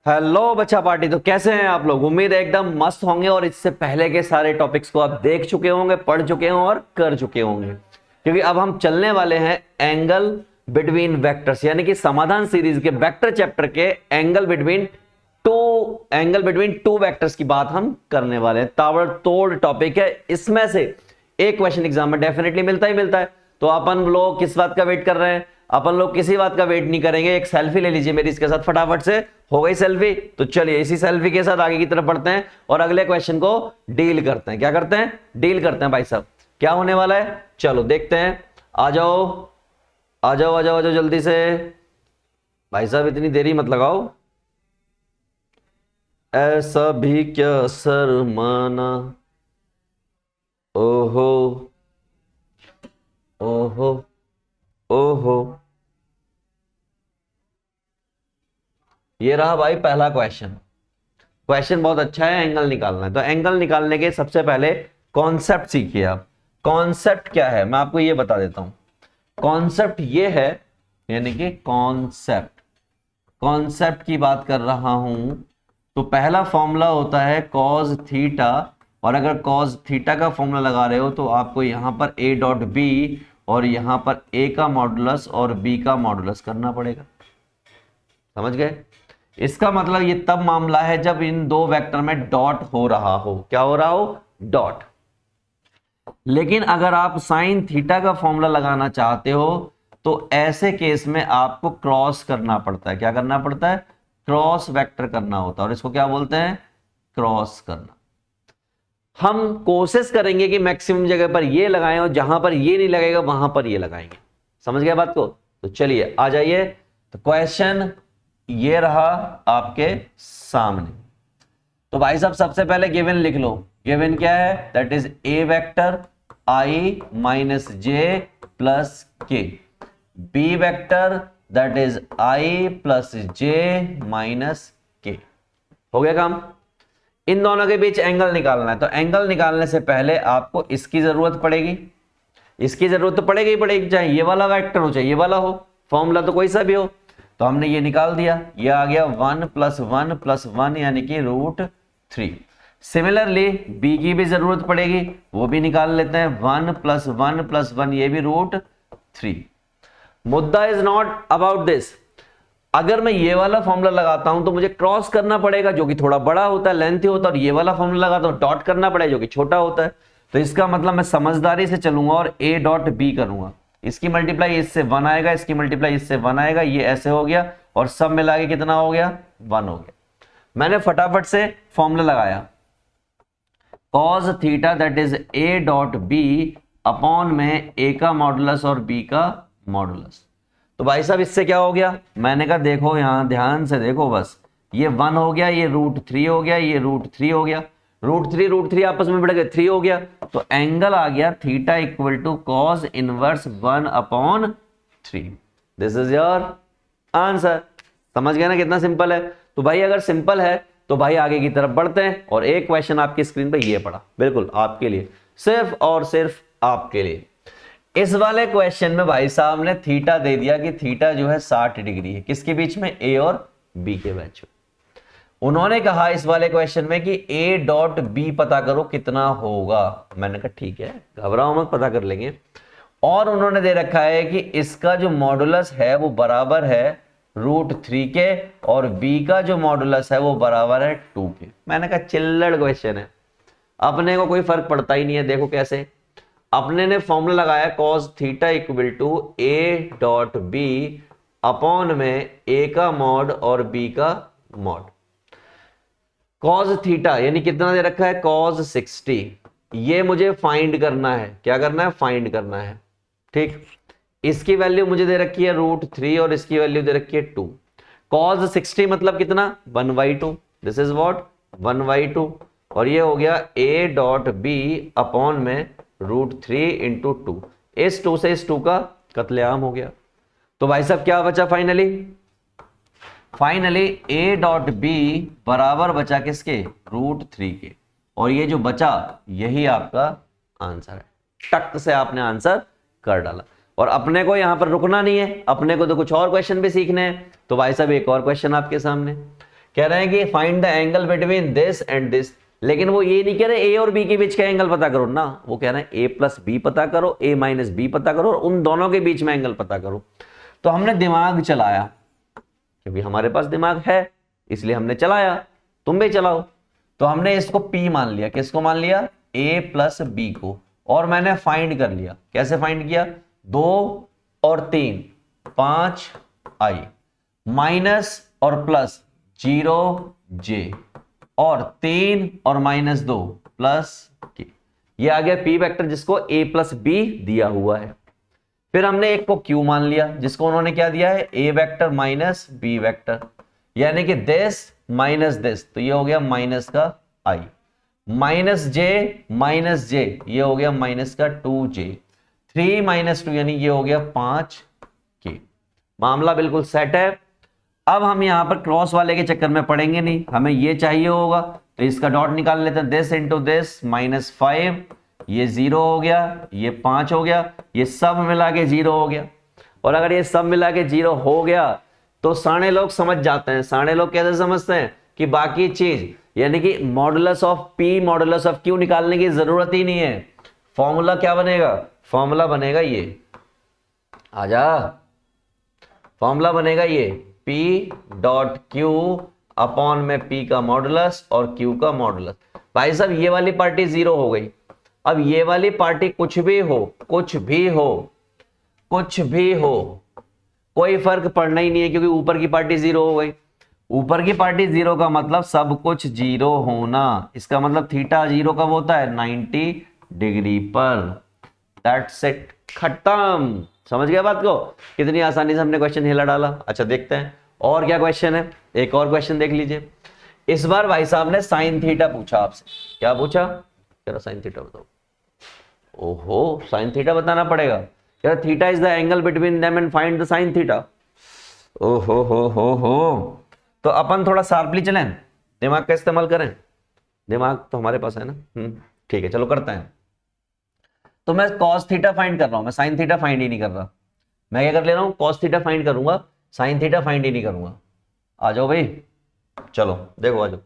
Hello बच्चा party. तो कैसे हैं आप लोग? उम्मीद है एकदम मस्त होंगे और इससे पहले के सारे टॉपिक्स को आप देख चुके होंगे, पढ़ चुके होंगे और कर चुके होंगे, क्योंकि अब हम चलने वाले हैं एंगल बिटवीन वेक्टर्स, यानी कि समाधान सीरीज के वेक्टर चैप्टर के एंगल बिटवीन टू वेक्टर्स की बात हम करने वाले हैं। ताबड़तोड़ टॉपिक है, इसमें से एक क्वेश्चन एग्जाम में डेफिनेटली मिलता ही मिलता है। तो अपन लोग किस बात का वेट कर रहे हैं? अपन लोग किसी बात का वेट नहीं करेंगे, एक सेल्फी ले लीजिए मेरी इसके साथ फटाफट से। हो गई सेल्फी? तो चलिए इसी सेल्फी के साथ आगे की तरफ बढ़ते हैं और अगले क्वेश्चन को डील करते हैं। क्या करते हैं? डील करते हैं भाई साहब। क्या होने वाला है चलो देखते हैं। आ जाओ आ जाओ आ जाओ आ जाओ जल्दी से भाई साहब, इतनी देरी मत लगाओ। ऐसा भी क्या शर्माना, ओहो ओहो ओहो। ये रहा भाई पहला क्वेश्चन। क्वेश्चन बहुत अच्छा है, एंगल निकालना है। तो एंगल निकालने के सबसे पहले कॉन्सेप्ट सीखिए आप। कॉन्सेप्ट क्या है मैं आपको ये बता देता हूं। कॉन्सेप्ट ये है, यानी कि कॉन्सेप्ट की बात कर रहा हूं। तो पहला फॉर्मूला होता है कॉस थीटा, और अगर कॉस थीटा का फॉर्मूला लगा रहे हो तो आपको यहां पर ए डॉट बी और यहां पर ए का मॉडुलस और बी का मॉडुलस करना पड़ेगा। समझ गए? इसका मतलब ये तब मामला है जब इन दो वेक्टर में डॉट हो रहा हो। क्या हो रहा हो? डॉट। लेकिन अगर आप साइन थीटा का फॉर्मूला लगाना चाहते हो तो ऐसे केस में आपको क्रॉस करना पड़ता है। क्या करना पड़ता है? क्रॉस वेक्टर करना होता है, और इसको क्या बोलते हैं? क्रॉस करना। हम कोशिश करेंगे कि मैक्सिमम जगह पर ये लगाएं और जहां पर ये नहीं लगेगा वहां पर ये लगाएंगे। समझ गए बात को? तो चलिए आ जाइए। तो क्वेश्चन ये रहा आपके सामने। तो भाई साहब सबसे पहले गिवन लिख लो। गिवन क्या है? That is A vector I minus J plus K, B vector that is I plus J minus K. हो गया काम। इन दोनों के बीच एंगल निकालना है। तो एंगल निकालने से पहले आपको इसकी जरूरत पड़ेगी। इसकी जरूरत तो पड़ेगी ही पड़ेगी, चाहे ये वाला वेक्टर हो चाहे ये वाला हो, फॉर्मूला तो कोई सा भी हो। तो हमने ये निकाल दिया, ये आ गया 1 + 1 + 1 यानी कि √3। सिमिलरली बी की भी जरूरत पड़ेगी, वो भी निकाल लेते हैं। 1 + 1 + 1 ये भी √3। मुद्दा इज नॉट अबाउट दिस। अगर मैं ये वाला फॉर्मूला लगाता हूं तो मुझे क्रॉस करना पड़ेगा जो कि थोड़ा बड़ा होता है, लेंथी होता है, और ये वाला फॉर्मूला लगाता हूं डॉट करना पड़ेगा जो कि छोटा होता है। तो इसका मतलब मैं समझदारी से चलूंगा और ए डॉट बी करूंगा। इसकी मल्टीप्लाई इससे 1 आएगा, इसकी मल्टीप्लाई इससे 1 आएगा, ये ऐसे हो गया और सब मिला के कितना हो गया? 1 हो गया। मैंने फटाफट से फॉर्मूला लगाया cos theta that is a dot b upon में ए का मॉडुलस और बी का मॉडुलस। तो भाई साहब इससे क्या हो गया? मैंने कहा देखो यहां ध्यान से देखो, बस ये 1 हो गया, ये √3 हो गया, ये √3 हो गया, √3 आपस में बढ़ गए 3 हो गया। तो एंगल आ गया theta equal to cos inverse 1/3। This is your answer. समझ गए ना कितना सिंपल है? तो भाई अगर सिंपल है तो भाई आगे की तरफ बढ़ते हैं। और एक क्वेश्चन आपकी स्क्रीन पे ये पड़ा, बिल्कुल आपके लिए, सिर्फ और सिर्फ आपके लिए। इस वाले क्वेश्चन में भाई साहब ने थीटा दे दिया कि थीटा जो है 60 डिग्री है। किसके बीच में? ए और बी के बीच में। उन्होंने कहा इस वाले क्वेश्चन में कि ए डॉट बी पता करो कितना होगा। मैंने कहा ठीक है, घबराओ मत, पता कर लेंगे। और उन्होंने दे रखा है कि इसका जो मॉडुलस है वो बराबर है √3 के, और बी का जो मॉडुलस है वो बराबर है 2 के। मैंने कहा चिल्लड़ क्वेश्चन है, अपने को कोई फर्क पड़ता ही नहीं है। देखो कैसे, अपने ने फॉर्मूला लगाया cos theta equal to a dot b upon में ए का मॉड और बी का मॉड। कॉस थीटा यानी कितना दे रखा है? कॉस 60। ये मुझे फाइंड करना है। क्या करना है? फाइंड करना है। ठीक, इसकी वैल्यू मुझे दे रखी है √3 और इसकी वैल्यू दे रखी है 2। कॉस 60 मतलब कितना? 1/2। This is what? 1/2। और ये हो गया ए डॉट बी अपॉन में √3 × 2। इस 2 से इस 2 का कत्लेआम हो गया। तो भाई साहब क्या बचा finally? Finally a dot b बराबर बचा किसके? √3 के। और ये जो बचा यही आपका आंसर है। टक से आपने आंसर कर डाला। और अपने को यहां पर रुकना नहीं है, अपने को तो कुछ और क्वेश्चन भी सीखने हैं। तो भाई साहब एक और क्वेश्चन आपके सामने। कह रहे हैं कि find the angle between this and this, लेकिन वो ये नहीं कह रहे ए और बी के बीच का एंगल पता करो ना, वो कह रहे हैं ए प्लस बी पता करो, ए माइनस बी पता करो, और उन दोनों के बीच में एंगल पता करो। तो हमने दिमाग चलाया, क्योंकि हमारे पास दिमाग है इसलिए हमने चलाया, तुम भी चलाओ। तो हमने इसको P मान लिया, किसको मान लिया, A प्लस बी को, और मैंने फाइंड कर लिया। कैसे फाइंड किया, 2 और 3 5 I माइनस और प्लस 0 J और 3 और माइनस 2 प्लस K, ये आ गया P वेक्टर जिसको A प्लस बी दिया हुआ है। फिर हमने एक को Q मान लिया जिसको उन्होंने क्या दिया है, A vector minus b vector, यानी कि दिस माइनस दिस, तो ये हो गया माइनस का I, माइनस जे ये हो गया माइनस का 2J, 3 माइनस 2 यानी ये हो गया 5K। मामला बिल्कुल सेट है। अब हम यहां पर क्रॉस वाले के चक्कर में पड़ेंगे नहीं, हमें ये चाहिए होगा, तो इसका डॉट निकाल लेते हैं, दिस इंटू दिस माइनस 5, ये 0 हो गया, ये 5 हो गया, ये सब मिला के 0 हो गया। और अगर ये सब मिला के 0 हो गया तो सारे लोग समझ जाते हैं, सारे लोग कैसे समझते हैं कि बाकी चीज यानी कि modulus of P modulus of Q निकालने की जरूरत ही नहीं है। फॉर्मूला क्या बनेगा, फॉर्मूला बनेगा ये, आजा, फॉर्मूला बनेगा ये P डॉट क्यू अपॉन में P का मॉडुलस और Q का मॉडुलस। भाई साहब ये वाली पार्टी 0 हो गई, अब ये वाली पार्टी कुछ भी हो, कुछ भी हो, कुछ भी हो, कोई फर्क पड़ना ही नहीं है, क्योंकि ऊपर की पार्टी 0 हो गई। ऊपर की पार्टी 0 का मतलब सब कुछ 0 होना, इसका मतलब थीटा 0 कब होता है, 90 डिग्री पर। दैट्स इट, खत्म। समझ गया बात को, कितनी आसानी से हमने क्वेश्चन हिला डाला। अच्छा देखते हैं और क्या क्वेश्चन है, एक और क्वेश्चन देख लीजिए। इस बार भाई साहब ने साइन थीटा पूछा आपसे। क्या पूछा, कह रहा साइन थीटा बताओ। ओहो, साइन थीटा बताना पड़ेगा। कह रहा theta is the angle between them and find the sine theta. ओहो हो, तो अपन थोड़ा शार्पली चलें, दिमाग का इस्तेमाल करें, दिमाग तो हमारे पास है ना। ठीक है, चलो करते हैं। तो मैं cos थीटा फाइंड कर रहा हूं, मैं साइन थीटा फाइंड ही नहीं कर रहा। मैं क्या कर ले रहा हूं, cos थीटा फाइंड करूंगा, साइन थीटा फाइंड ही नहीं करूंगा। आ जाओ भाई, चलो देखो आ जाओ।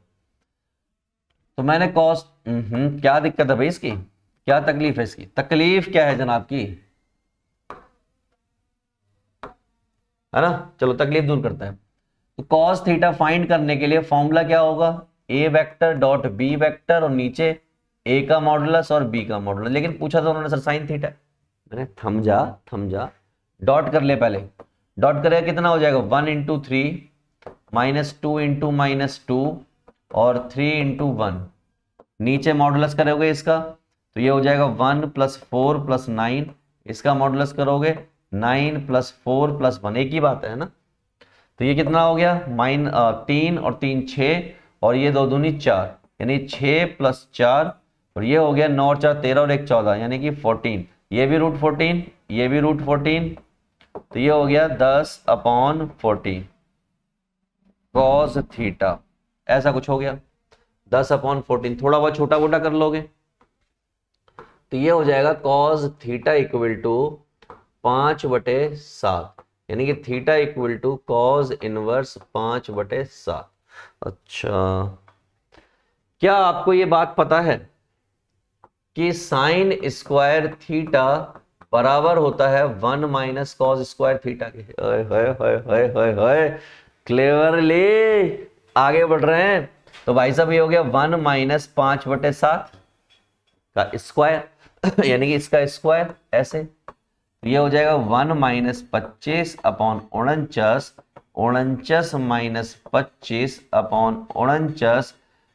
तो मैंने cos, क्या दिक्कत है भाई इसकी, क्या तकलीफ है इसकी, तकलीफ क्या है जनाब की, है ना। चलो तकलीफ दूर करते हैं। तो cos थीटा फाइंड करने के लिए फॉर्मूला क्या होगा, a vector dot b vector और नीचे a का मॉडुलस और b का मॉडुलस। लेकिन पूछा था उन्होंने सर साइन थीटा, मैंने थम जा, डॉट कर ले पहले। डॉट करेगा कितना हो जाएगा, 1 इंटू 3 माइनस 2 इंटू माइनस 2 और 3 इंटू 1। नीचे मॉडुलस करोगे इसका तो ये हो जाएगा 1 प्लस 4 प्लस 9, इसका मॉडुलस करोगे 9 प्लस 4 प्लस 1, एक ही बात है ना। तो ये कितना हो गया, 3 और 3 6 और ये 2 दूनी 4, यानी 6 प्लस 4 और ये हो गया 9 और 4 13 और 1 14, यानी कि 14। ये भी रूट 14, ये भी रूट 14, तो ये हो गया 10/14 cos थीटा, ऐसा कुछ हो गया 10/14। थोड़ा बहुत छोटा मोटा कर लोगे तो ये हो जाएगा cos थीटा इक्वल टू 5/7, यानी कि theta equal to cos inverse 5/7। अच्छा, क्या आपको ये बात पता है कि साइन स्क्वायर थीटा बराबर होता है 1 माइनस कॉस स्क्वायर थीटा के। क्लेवरली आगे बढ़ रहे हैं। तो भाई साहब ये हो गया 1 माइनस 5/7 का स्क्वायर, यानी कि इसका स्क्वायर ऐसे। तो ये हो जाएगा 1 माइनस 25/49, 49 माइनस 25/49,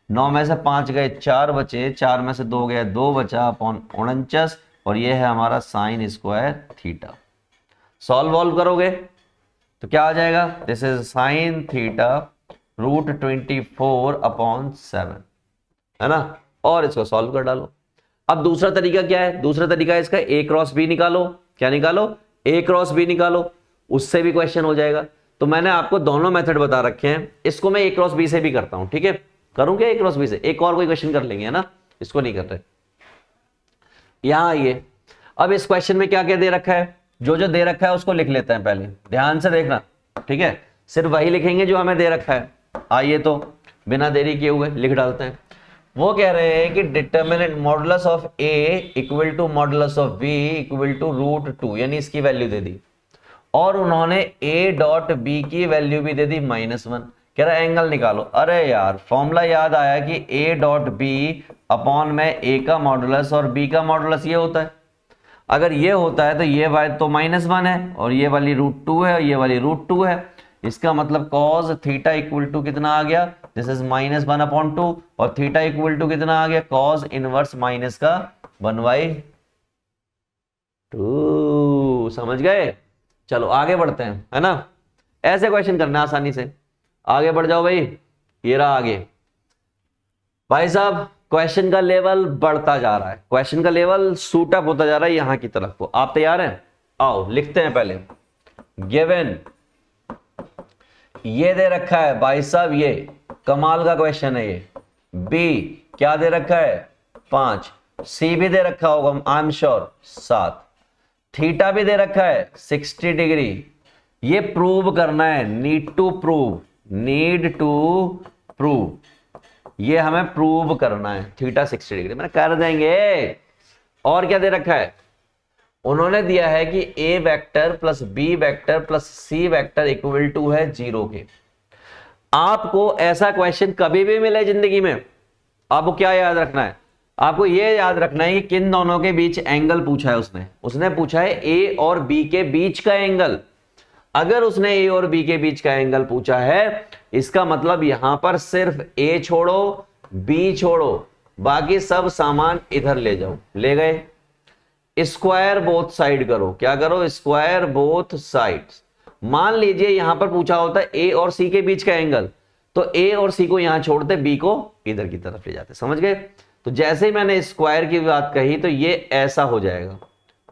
9 में से 5 गए 4 बचे, 4 में से 2 गए 2 बचा अपॉन 49, और ये है हमारा साइन स्क्वायर थीटा। सॉल्व करोगे तो क्या आ जाएगा, this is sine theta root 24/7, है ना। और इसको सॉल्व कर डालो। अब दूसरा तरीका क्या है, दूसरा तरीका है इसका a क्रॉस b निकालो। क्या निकालो, a क्रॉस b निकालो, उससे भी क्वेश्चन हो जाएगा। तो मैंने आपको दोनों मेथड बता रखे हैं, इसको मैं a क्रॉस b से भी करता हूं, ठीक है। करूं क्या a क्रॉस b से, एक और कोई क्वेश्चन कर लेंगे, है ना, इसको नहीं कर रहे। यहां आइए, अब इस क्वेश्चन में क्या क्या दे रखा है, जो दे रखा है उसको लिख लेते हैं, पहले ध्यान से देखना, ठीक है। सिर्फ वही लिखेंगे जो हमें दे रखा है। आइए तो बिना देरी किए हुए लिख डालते हैं। वो कह रहे हैं कि determinant modulus of a equal to modulus of b equal to √2, यानी इसकी वैल्यू दे दी, और उन्होंने ए डॉट बी की वैल्यू भी दे दी -1। कह रहा है एंगल निकालो। अरे यार फॉर्मूला याद आया कि ए डॉट बी अपॉन में ए का मॉडुलस और बी का मॉडुलस ये होता है। अगर ये होता है तो ये वाली तो -1 है और ये वाली √2 है और ये वाली √2 है। इसका मतलब कॉस थीटा इक्वल टू कितना आ गया, दिस इज -1/2, और थीटा इक्वल टू कितना आ गया, कॉस इनवर्स माइनस का 1/2। समझ गए? चलो आगे बढ़ते हैं, है ना। ऐसे क्वेश्चन करना आसानी से। आगे बढ़ जाओ भाई, ये रहा आगे। भाई साहब क्वेश्चन का लेवल बढ़ता जा रहा है, क्वेश्चन का लेवल सूटअप होता जा रहा है यहां की तरफ को। आप तैयार हैं? आओ लिखते हैं पहले। गिवन, ये दे रखा है भाई साहब, ये कमाल का क्वेश्चन है ये। बी क्या दे रखा है, 5। सी भी दे रखा होगा आई एम श्योर, 7। थीटा भी दे रखा है 60 डिग्री। ये प्रूव करना है, need to prove, need to prove, ये हमें प्रूव करना है। थीटा 60 डिग्री मैंने कर देंगे। और क्या दे रखा है, उन्होंने दिया है कि A vector plus B vector plus C vector equal to है 0 के। आपको ऐसा क्वेश्चन कभी भी मिले जिंदगी में, आपको क्या याद रखना है, आपको ये याद रखना है कि किन दोनों के बीच एंगल पूछा है उसने पूछा है ए और बी के बीच का एंगल। अगर उसने ए और बी के बीच का एंगल पूछा है, इसका मतलब यहां पर सिर्फ ए छोड़ो बी छोड़ो, बाकी सब सामान इधर ले जाओ। ले गए? स्क्वायर बोथ साइड करो। क्या करो? Square both sides. मान लीजिए यहां पर पूछा होता है ए और सी के बीच का एंगल, तो ए और सी को यहां छोड़ते, बी को इधर की तरफ ले जाते। समझ गए? तो जैसे ही मैंने स्क्वायर की बात कही तो ये ऐसा हो जाएगा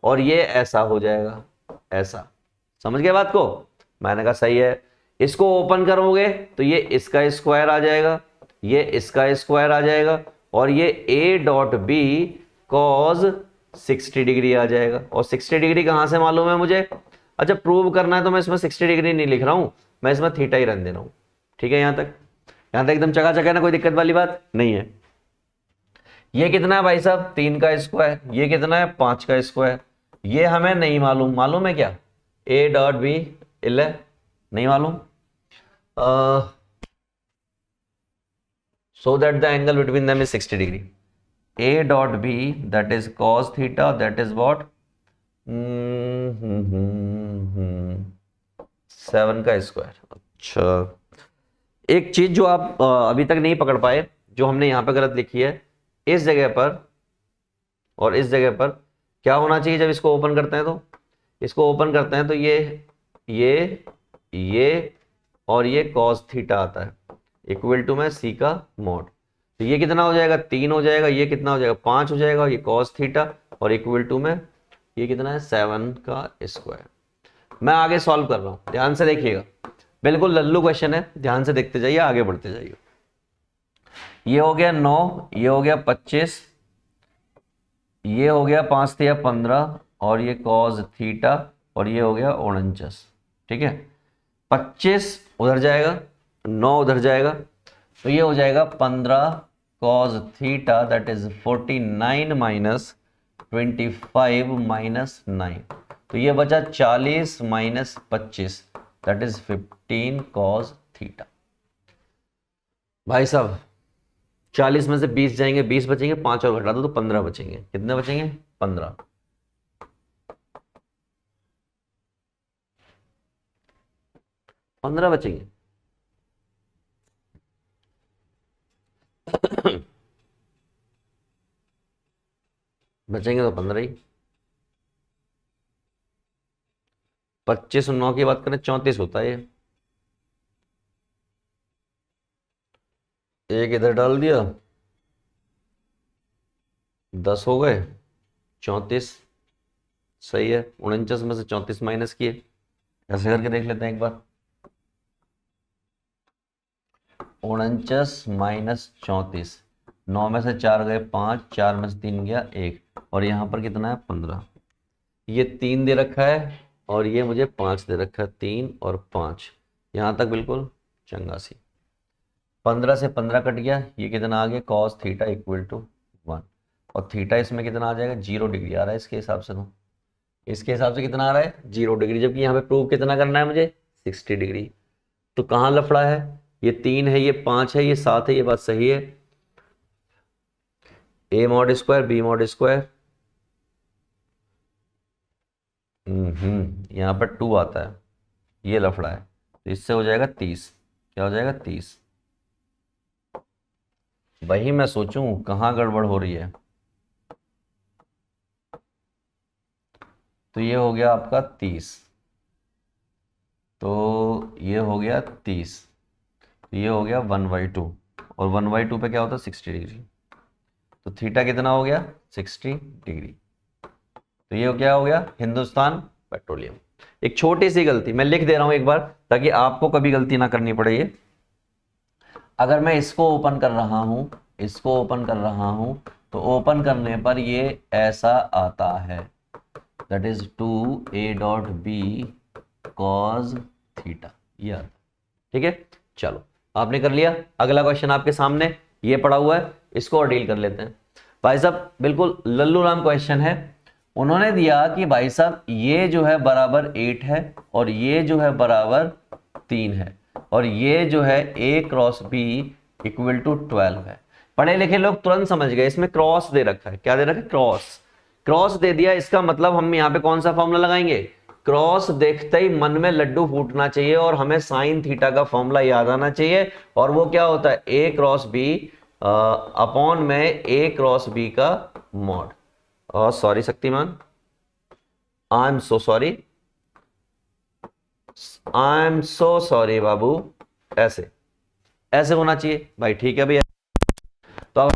और ये ऐसा हो जाएगा, ऐसा। समझ गए बात को? मैंने कहा सही है। इसको ओपन करोगे तो ये इसका स्क्वायर आ जाएगा, ये इसका स्क्वायर आ जाएगा, और ये A dot B cos 60 degree आ जाएगा। और 60 डिग्री कहां से मालूम है मुझे? अच्छा प्रूव करना है तो मैं इसमें 60 डिग्री नहीं लिख रहा हूं, मैं इसमें थीटा ही रन दे रहा हूं। ठीक है? यहां तक एकदम चकाचक है ना, कोई दिक्कत वाली बात नहीं है। ये कितना है भाई साहब? 3 का स्क्वायर। ये कितना है? 5 का स्क्वायर। ये हमें नहीं मालूम, मालूम है क्या? ए डॉट बी नहीं मालूम। so that the angle between them is 60 degree. A dot B that is cos theta, that is what? 7 का स्क्वायर। अच्छा एक चीज जो आप अभी तक नहीं पकड़ पाए, जो हमने यहां पर गलत लिखी है, इस जगह पर और इस जगह पर क्या होना चाहिए जब इसको ओपन करते हैं? तो इसको ओपन करते हैं तो ये और ये cos थीटा आता है इक्वल टू में सी का मॉड। तो ये कितना हो जाएगा? 3 हो जाएगा। ये कितना हो जाएगा? 5 हो जाएगा। ये cos थीटा और इक्वल टू में ये कितना है? 7 का स्क्वायर। मैं आगे सॉल्व कर रहा हूं, ध्यान से देखिएगा। बिल्कुल लल्लू क्वेश्चन है, ध्यान से देखते जाइए, आगे बढ़ते जाइए। ये हो गया 9, ये हो गया 25, ये हो गया 5 से 15, और ये cos थीटा, और ये हो गया 49। ठीक है? 25 उधर जाएगा, 9 उधर जाएगा, तो ये हो जाएगा 15 cos theta, that is 49 minus 25 minus 9, तो ये बचा 40 minus 25, that is 15 cos theta. भाई साहब 40 में से 20 जाएंगे, 20 बचेंगे, 5 और घटा दो तो 15 बचेंगे। कितने बचेंगे? 15। बचेंगे। बचेंगे तो 15 ही। 25 और 9 की बात करें 34 होता है। एक इधर डाल दिया, 10 हो गए, 34 सही है। 49 में से 34 माइनस किए, ऐसे करके देख लेते हैं एक बार। 49 माइनस 34, 9 में से 4 गए 5, 4 में से 3 गया 1, और यहाँ पर कितना है? 15। ये 3 दे रखा है और ये मुझे 5 दे रखा है, 3 और 5, यहाँ तक बिल्कुल चंगा सी। 15 से 15 कट गया, ये कितना आ गया कॉस थीटा इक्वल टू 1, और थीटा इसमें कितना आ जाएगा 0 डिग्री आ रहा है इसके हिसाब से। तो इसके हिसाब से कितना आ रहा है 0 डिग्री, जबकि यहाँ पे प्रूव कितना करना है मुझे 60 डिग्री। तो कहाँ लफड़ा है, ये 3 है, ये 5 है, ये 7 है, ये बात सही है। a mod square b mod square, यहाँ पर 2 आता है, ये लफड़ा है। तो इससे हो जाएगा 30, क्या हो जाएगा 30। वही मैं सोचूं कहाँ गड़बड़ हो रही है। तो ये हो गया आपका 30, तो ये हो गया 30, तो ये हो गया 1/2, और 1/2 पे क्या होता है 60 डिग्री। तो थीटा कितना हो गया 60 डिग्री। तो ये क्या हो गया हिंदुस्तान पेट्रोलियम। एक छोटी सी गलती मैं लिख दे रहा हूं एक बार, ताकि आपको कभी गलती ना करनी पड़े। ये अगर मैं इसको ओपन कर रहा हूं, इसको ओपन कर रहा हूं, तो ओपन करने पर ये ऐसा आता है, that is 2a.b cos theta, ये आता। ठीक है, चलो आपने कर लिया। अगला क्वेश्चन आपके सामने ये पड़ा हुआ है, इसको और डील कर लेते हैं। भाई साहब बिल्कुल लल्लू राम क्वेश्चन है। उन्होंने दिया कि भाई साहब ये जो है बराबर 8 है, और ये जो है बराबर 3 है, और ये जो है a cross b equal to 12 है। पढ़े लिखे लोग तुरंत समझ गए, इसमें क्रॉस दे रखा है। क्या दे रखा है क्रॉस, क्रॉस दे दिया, इसका मतलब हम यहाँ पे कौन सा फॉर्मूला लगाएंगे, क्रॉस देखते ही मन में लड्डू फूटना चाहिए और हमें साइन थीटा का फॉर्मूला याद आना चाहिए। और वो क्या होता है a क्रॉस b अपॉन में a क्रॉस b का मॉड। और sorry Shaktimaan, I am so sorry, I am so sorry बाबू, ऐसे ऐसे होना चाहिए भाई। ठीक है भैया, तो अब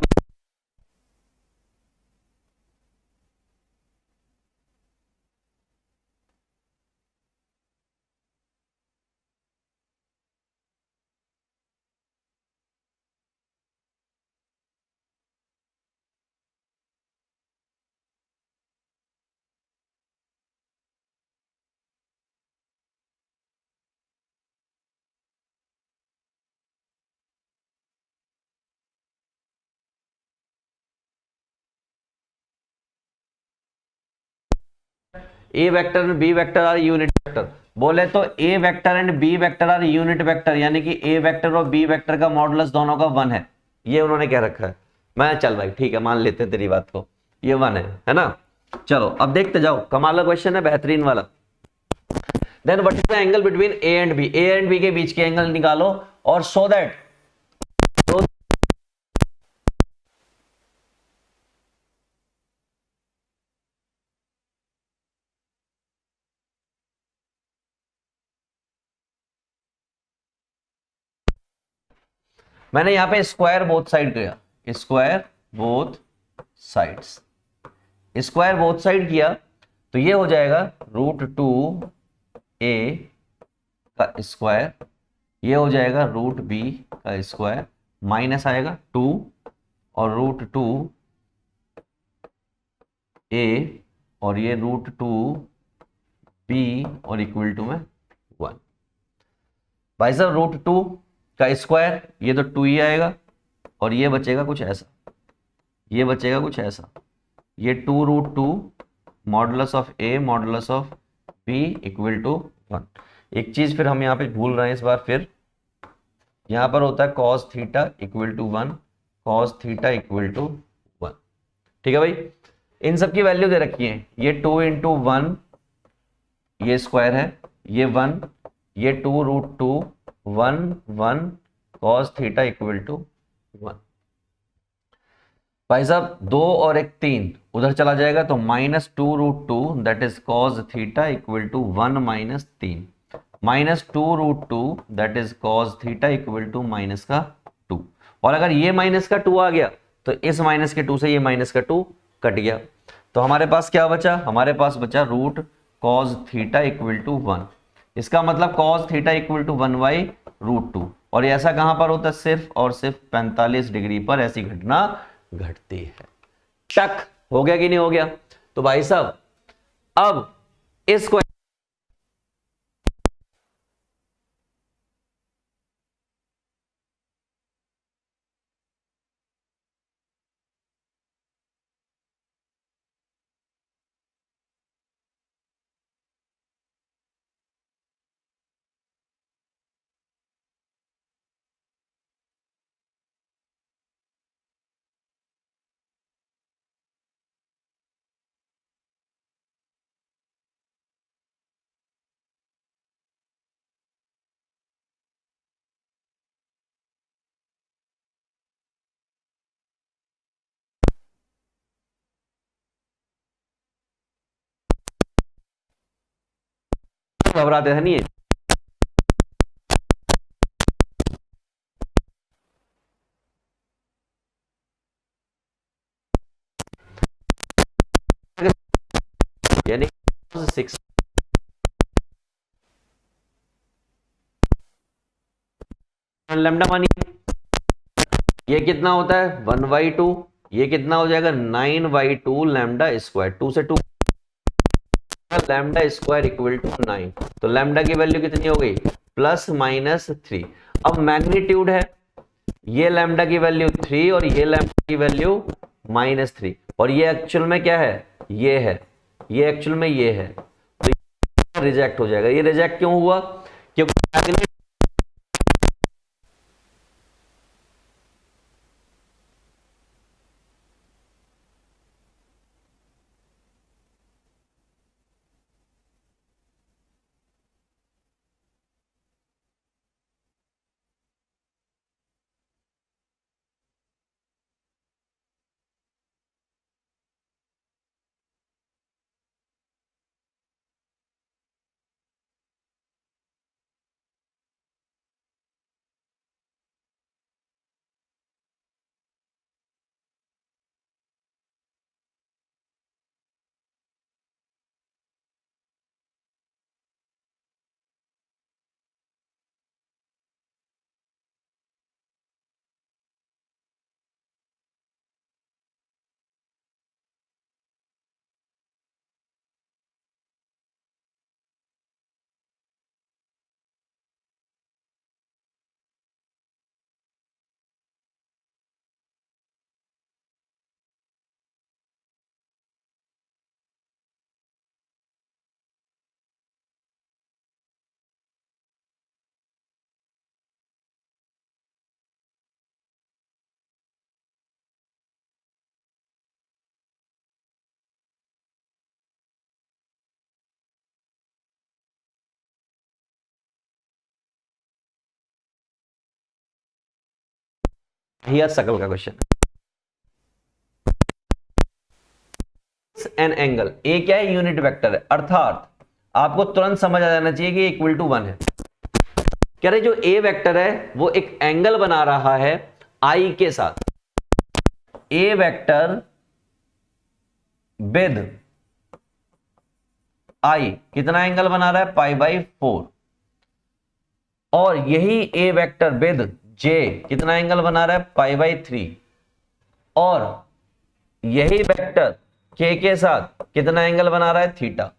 A vector and B vector are unit vector, बोले तो A vector and B vector are unit vector, यानी कि ए वेक्टर और बी वेक्टर का मॉडुलस दोनों का 1 है, ये उन्होंने कह रखा है। मैं चल भाई ठीक है, मान लेते हैं तेरी बात को, ये 1 है ना। चलो अब देखते जाओ, कमाल का क्वेश्चन है, बेहतरीन वाला। Then what is the angle between a and b, a and b के बीच के एंगल निकालो, और सो दैट मैंने यहां पे स्क्वायर बोथ साइड किया, square both sides, square both side किया, तो ये हो जाएगा √2a का स्क्वायर, ये हो जाएगा √b का स्क्वायर, माइनस आएगा 2 और √2a, और ये √2b और इक्वल टू में 1। भाई साहब √2 का स्क्वायर, ये तो 2 ही आएगा, और ये बचेगा कुछ ऐसा, ये बचेगा कुछ ऐसा, ये 2√2 modulus of a modulus of b equal to 1। एक चीज फिर हम यहाँ पे भूल रहे हैं इस बार, फिर यहाँ पर होता है cos theta equal to 1, cos theta equal to 1। ठीक है भाई, इन सब की वैल्यू दे रखी है, ये 2 इंटू 1 ये स्क्वायर है, ये 1, ये 2√2 1 1 cos थीटा इक्वल टू 1। भाई साहब 2 और 1 3 उधर चला जाएगा, तो -2√2 that is cos theta equal to 1 minus 3, -2√2 that is cos theta equal to minus का 2। और अगर ये माइनस का 2 आ गया, तो इस माइनस के 2 से ये माइनस का 2 कट गया, तो हमारे पास क्या बचा, हमारे पास बचा √cos थीटा इक्वल टू 1। इसका मतलब cos थीटा इक्वल टू 1/√2, और ऐसा कहां पर होता है, सिर्फ और सिर्फ 45 डिग्री पर ऐसी घटना घटती है। टक हो गया कि नहीं हो गया। तो भाई साहब अब इसको घबराते थे नहीं ये। यानी 6 लैम्डा मानिए, ये कितना होता है 1/2, ये कितना हो जाएगा 9/2 लैम्डा स्क्वायर, 2 से 2 लैम्डा स्क्वायर इक्वल टू 9। तो लैम्डा की वैल्यू कितनी हो गई +-3। अब मैग्नीट्यूड है, ये लैम्डा की वैल्यू 3 और ये लैम्डा की वैल्यू -3, और ये एक्चुअल में क्या है, ये है, ये एक्चुअल में ये है, तो ये रिजेक्ट हो जाएगा। ये रिजेक्ट क्यों हुआ, क्योंकि हियर सकल का क्वेश्चन, एन एंगल, ए क्या है यूनिट वेक्टर है, अर्थात आपको तुरंत समझ आ जाना चाहिए कि इक्वल टू 1 है। कह रहे जो ए वेक्टर है वो एक एंगल बना रहा है आई के साथ, ए वेक्टर विद आई कितना एंगल बना रहा है π/4, और यही ए वेक्टर विद जे कितना एंगल बना रहा है π/3, और यही वेक्टर के साथ कितना एंगल बना रहा है थीटा।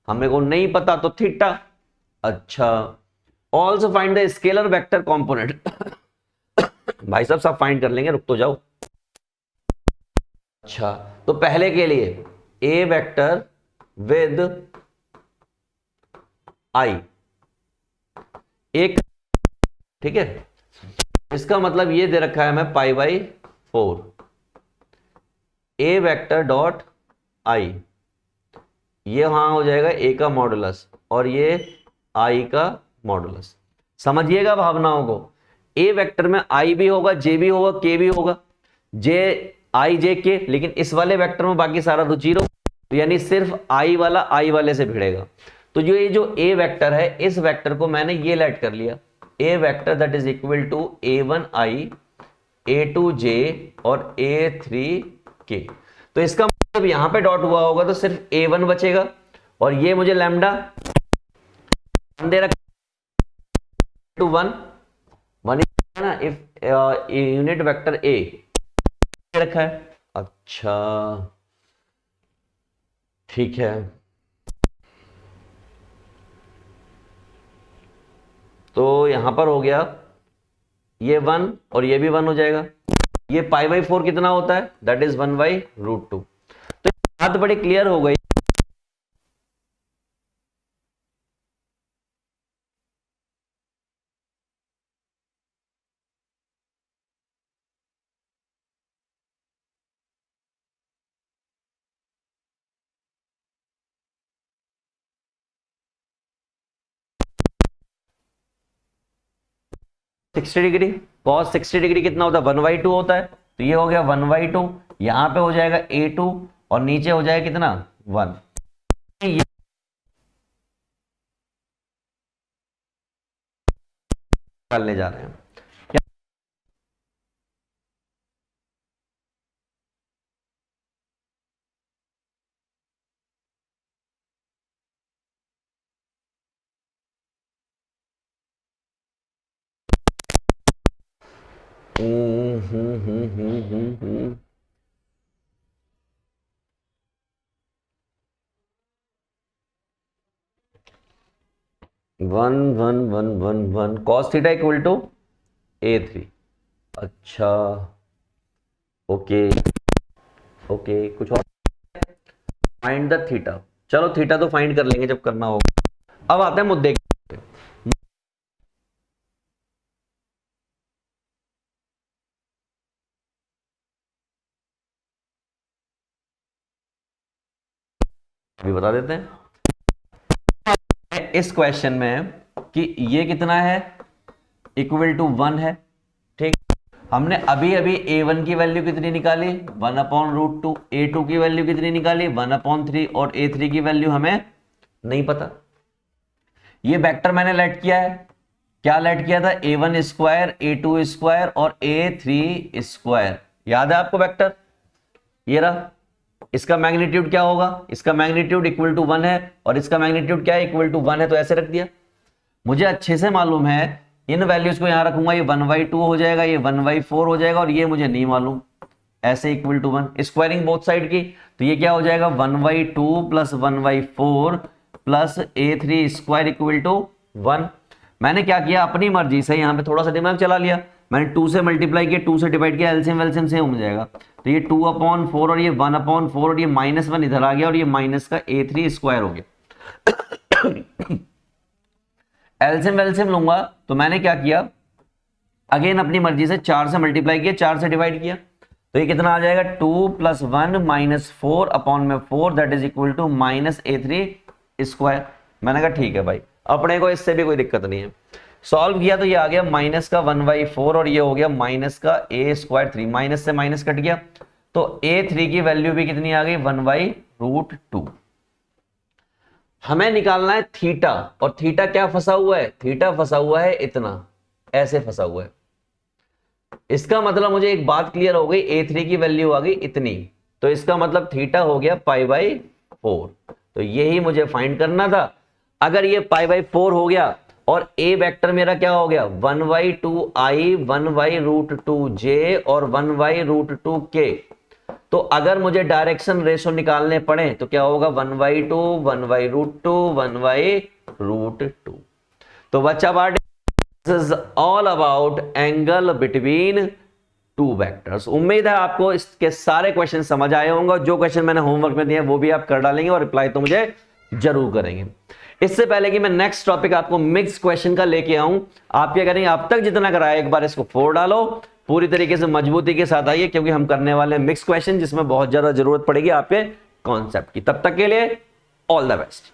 हमें को नहीं पता तो थीटा। अच्छा, also find the scalar vector component. भाई साहब सब फाइंड कर लेंगे, रुक तो जाओ। अच्छा, तो पहले के लिए ए वेक्टर विद आई एक, ठीक है, इसका मतलब ये दे रखा है हमें π/4, ए वेक्टर डॉट आई, ये वहां हो जाएगा ए का मॉडुलस और ये आई का मॉडुलस। समझिएगा भावनाओं को, ए वेक्टर में आई भी होगा, जे भी होगा, के भी होगा, जे आई जे के, लेकिन इस वाले वेक्टर में बाकी सारा तो जीरो, तो यानी सिर्फ आई वाला आई वाले से भिड़ेगा। तो जो ये जो ए वेक्टर है, इस वेक्टर को मैंने ये लेट कर लिया, A vector that is equal to a1i, a2j और a3k। तो इसका मतलब यहां पे डॉट हुआ होगा तो सिर्फ a1 बचेगा, और ये मुझे लैम्डा दे रखा टू 1 ना, इफ यूनिट वेक्टर ए रखा है। अच्छा ठीक है, तो यहां पर हो गया ये 1 और ये भी 1 हो जाएगा। ये π/4 कितना होता है, दैट इज 1/√2। तो बात बड़ी क्लियर हो गई। सिक्सटी डिग्री, cos 60 डिग्री कितना होता है 1/2 होता है, तो ये हो गया 1/2, यहां पे हो जाएगा a2 और नीचे हो जाएगा कितना 1। निकालने जा रहे हैं। 1 cos theta equal to A3। अच्छा ओके ओके, कुछ और? Find the theta. चलो थीटा तो फाइंड कर लेंगे जब करना होगा। अब आते हैं मुद्दे पे। अभी बता देते हैं इस क्वेश्चन में कि ये कितना है, इक्वल टू 1 है। ठीक, हमने अभी अभी A1 की वैल्यू कितनी निकाली, 1/√2। A2 की वैल्यू कितनी निकाली, 1/3। और A3 की वैल्यू हमें नहीं पता। ये वेक्टर मैंने लेट किया है, क्या लेट किया था, A1 स्क्वायर, A2 स्क्वायर और A3 स्क्वायर। याद है आपको वेक्टर, ये रहा। इसका मैग्नीट्यूड क्या होगा, इसका मैग्नीट्यूड इक्वल टू 1 है और इसका मैग्नीट्यूड क्या है, इक्वल टू 1 है, तो ऐसे रख दिया। मुझे अच्छे से मालूम है, इन वैल्यूज को यहां रखूंगा, ये 1/2 हो जाएगा, ये 1/4 हो जाएगा, और ये मुझे नहीं मालूम, ऐसे equal to 1। Squaring both side की, तो ये क्या हो जाएगा, 1/2 plus 1/4 plus A3 square equal to 1। मैंने क्या किया, अपनी मर्जी से यहां पे थोड़ा सा दिमाग चला लिया। मैंने 2 से मल्टीप्लाई किया, 2 से डिवाइड किया, एलसीएम वेलसीएम सेम हो जाएगा। तो ये 2/4 और ये 1/4 और ये -1 इधर आ गया और ये माइनस का A3 स्क्वायर हो गया। एलसीएम वेलसीएम लूंगा तो मैंने क्या किया, अगेन अपनी मर्जी से 4 से मल्टीप्लाई किया, 4 से डिवाइड किया, तो ये कितना आ जाएगा, 2 + 1 - 4/4 that is equal to -A3 square. मैंने कहा ठीक है भाई, अपने को इससे भी कोई दिक्कत नहीं है। सॉल्व किया तो ये आ गया माइनस का 1/4 और ये हो गया माइनस का A² 3, माइनस से माइनस कट गया, तो A3 की वैल्यू भी कितनी आ गई, 1/√2। हमें निकालना है थीटा, और थीटा क्या फंसा हुआ है, थीटा फंसा हुआ है इतना, ऐसे फंसा हुआ है। इसका मतलब मुझे एक बात क्लियर हो गई, A3 की वैल्यू आ गई इतनी, तो इसका मतलब थीटा हो गया π/4। तो यही मुझे फाइंड करना था। अगर ये π/4 हो गया और A वेक्टर मेरा क्या हो गया, 1/2i 1/√2j और 1/√2k, तो अगर मुझे डायरेक्शन रेशो निकालने पड़े तो क्या होगा, 1/2 1/√2 1/√2। तो बच्चा part is all about angle between two vectors. उम्मीद है आपको इसके सारे क्वेश्चन समझ आए होंगे। जो क्वेश्चन मैंने होमवर्क में दिए वो भी आप कर डालेंगे और रिप्लाई तो मुझे जरूर करेंगे। इससे पहले कि मैं नेक्स्ट टॉपिक आपको मिक्स क्वेश्चन का लेके आऊं, आप क्या करेंगे, अब तक जितना कराया एक बार इसको 4 डालो, पूरी तरीके से मजबूती के साथ आइए, क्योंकि हम करने वाले मिक्स क्वेश्चन जिसमें बहुत ज्यादा जरूरत पड़ेगी आपके कॉन्सेप्ट की। तब तक के लिए ऑल द बेस्ट।